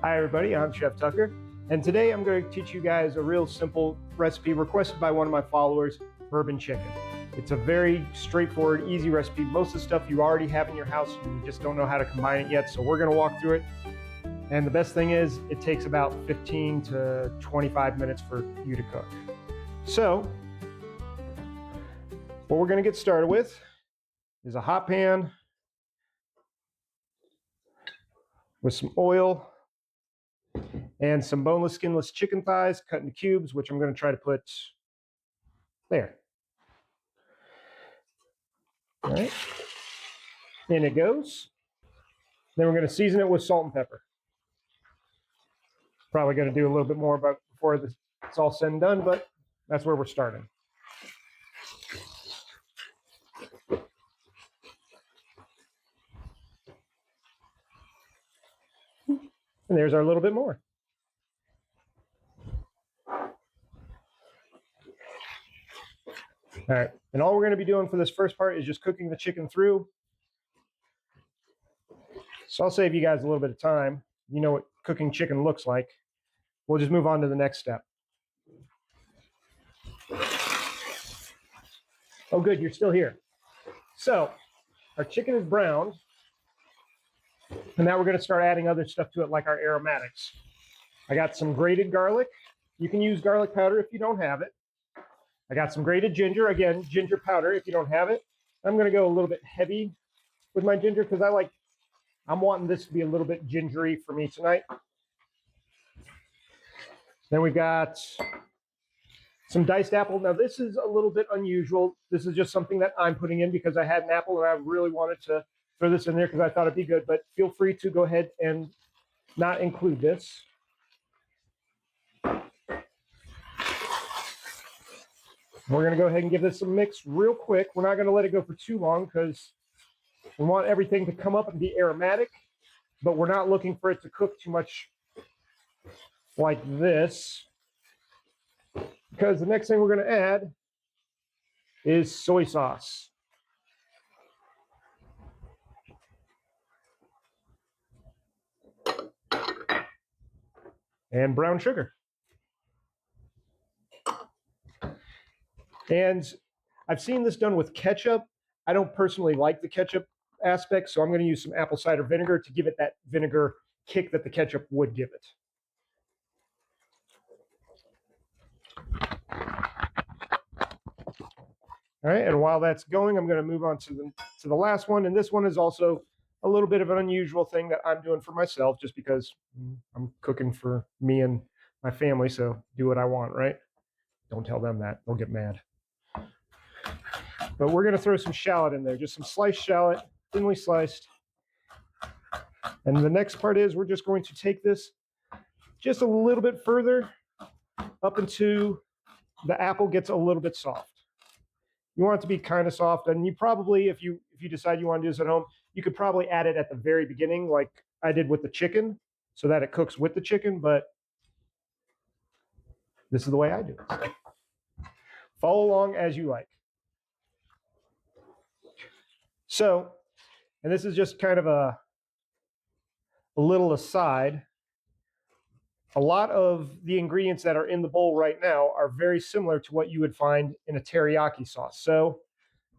Hi everybody, I'm Chef Tucker, and today I'm going to teach you guys a real simple recipe requested by one of my followers, bourbon chicken. It's a very straightforward, easy recipe. Most of the stuff you already have in your house, you just don't know how to combine it yet, so we're going to walk through it. And the best thing is, it takes about 15 to 25 minutes for you to cook. So, what we're going to get started with is a hot pan with some oil and some boneless, skinless chicken thighs cut into cubes, which I'm going to try to put there. All right, in it goes. Then we're going to season it with salt and pepper. Probably going to do a little bit more before it's all said and done, but that's where we're starting. And there's our little bit more. All right, and all we're going to be doing for this first part is just cooking the chicken through. So I'll save you guys a little bit of time. You know what cooking chicken looks like. We'll just move on to the next step. Oh, good, you're still here. So our chicken is browned, and now we're going to start adding other stuff to it, like our aromatics. I got some grated garlic. You can use garlic powder if you don't have it. I got some grated ginger. Again, ginger powder if you don't have it. I'm going to go a little bit heavy with my ginger because I'm wanting this to be a little bit gingery for me tonight. Then we've got some diced apple. Now this is a little bit unusual. This is just something that I'm putting in because I had an apple and I really wanted to throw this in there because I thought it'd be good, but feel free to go ahead and not include this. We're going to go ahead and give this a mix real quick. We're not going to let it go for too long because we want everything to come up and be aromatic, but we're not looking for it to cook too much like this, because the next thing we're going to add is soy sauce. And brown sugar. And I've seen this done with ketchup. I don't personally like the ketchup aspect, so I'm going to use some apple cider vinegar to give it that vinegar kick that the ketchup would give it. All right, and while that's going, I'm going to move on to the last one, and this one is also a little bit of an unusual thing that I'm doing for myself, just because I'm cooking for me and my family, so do what I want, right? Don't tell them that. They'll get mad. But we're going to throw some shallot in there, just some sliced shallot, thinly sliced. And the next part is we're just going to take this just a little bit further up into the apple gets a little bit soft. You want it to be kind of soft, and you probably, if you decide you want to do this at home, you could probably add it at the very beginning, like I did with the chicken, so that it cooks with the chicken, but this is the way I do it. Follow along as you like. So, and this is just kind of a little aside. A lot of the ingredients that are in the bowl right now are very similar to what you would find in a teriyaki sauce. So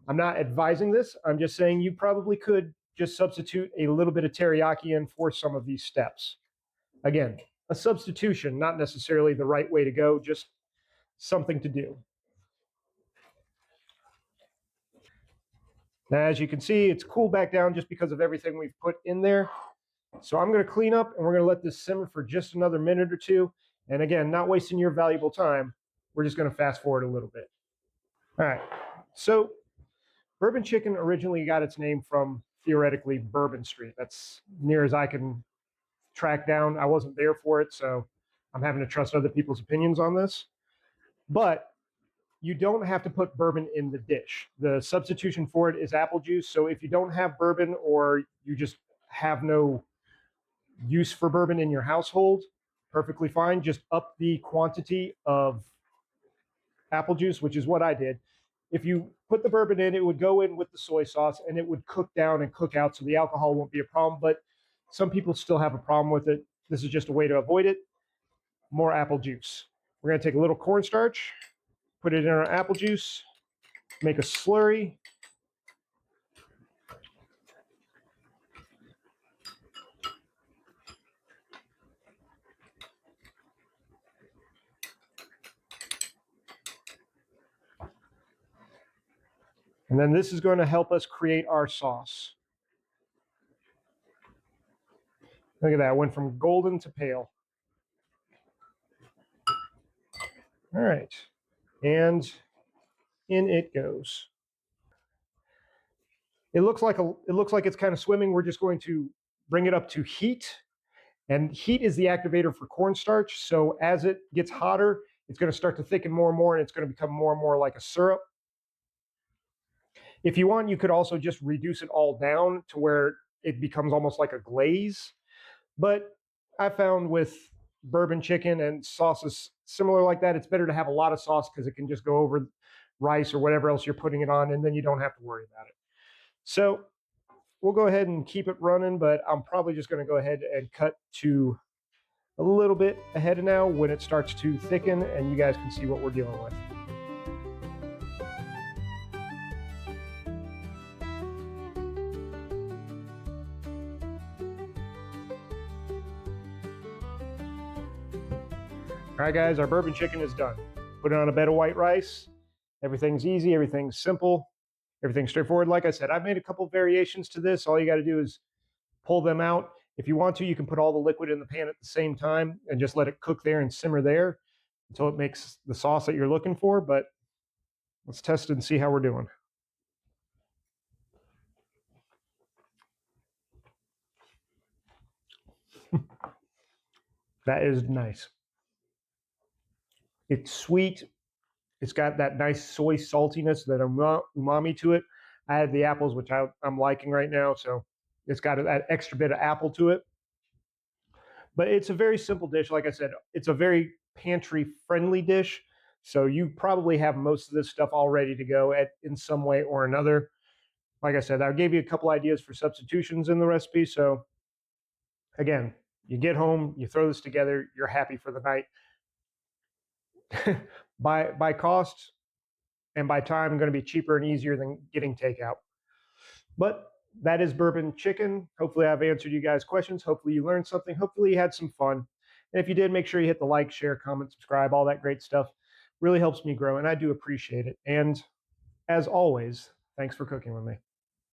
I'm not advising this. I'm just saying you probably could just substitute a little bit of teriyaki in for some of these steps. Again, a substitution, not necessarily the right way to go, just something to do. Now, as you can see, it's cooled back down just because of everything we've put in there. So I'm going to clean up, and we're going to let this simmer for just another minute or two. And again, not wasting your valuable time, we're just going to fast forward a little bit. All right, so bourbon chicken originally got its name from, theoretically, Bourbon Street. That's near as I can track down. I wasn't there for it, so I'm having to trust other people's opinions on this. But you don't have to put bourbon in the dish. The substitution for it is apple juice. So if you don't have bourbon, or you just have no use for bourbon in your household, perfectly fine. Just up the quantity of apple juice, which is what I did. If you put the bourbon in, it would go in with the soy sauce and it would cook down and cook out, so the alcohol won't be a problem. But some people still have a problem with it. This is just a way to avoid it. More apple juice. We're going to take a little cornstarch, put it in our apple juice, make a slurry. And then this is going to help us create our sauce. Look at that, it went from golden to pale. All right, and in it goes. It looks like it's kind of swimming. We're just going to bring it up to heat, and heat is the activator for cornstarch. So as it gets hotter, it's going to start to thicken more and more, and it's going to become more and more like a syrup. If you want, you could also just reduce it all down to where it becomes almost like a glaze. But I found with bourbon chicken and sauces similar like that, it's better to have a lot of sauce because it can just go over rice or whatever else you're putting it on, and then you don't have to worry about it. So we'll go ahead and keep it running, but I'm probably just going to go ahead and cut to a little bit ahead of now when it starts to thicken, and you guys can see what we're dealing with. All right, guys, our bourbon chicken is done. Put it on a bed of white rice. Everything's easy, everything's simple, everything's straightforward. Like I said, I've made a couple variations to this. All you got to do is pull them out. If you want to, you can put all the liquid in the pan at the same time and just let it cook there and simmer there until it makes the sauce that you're looking for. But let's test it and see how we're doing. That is nice. It's sweet. It's got that nice soy saltiness, that umami to it. I had the apples, which I'm liking right now, so it's got that extra bit of apple to it. But it's a very simple dish. Like I said, it's a very pantry-friendly dish, so you probably have most of this stuff all ready to go in some way or another. Like I said, I gave you a couple ideas for substitutions in the recipe, so again, you get home, you throw this together, you're happy for the night. by cost and by time, going to be cheaper and easier than getting takeout. But that is bourbon chicken. Hopefully I've answered you guys' questions. Hopefully you learned something. Hopefully you had some fun. And if you did, make sure you hit the like, share, comment, subscribe, all that great stuff. Really helps me grow, and I do appreciate it. And as always, thanks for cooking with me.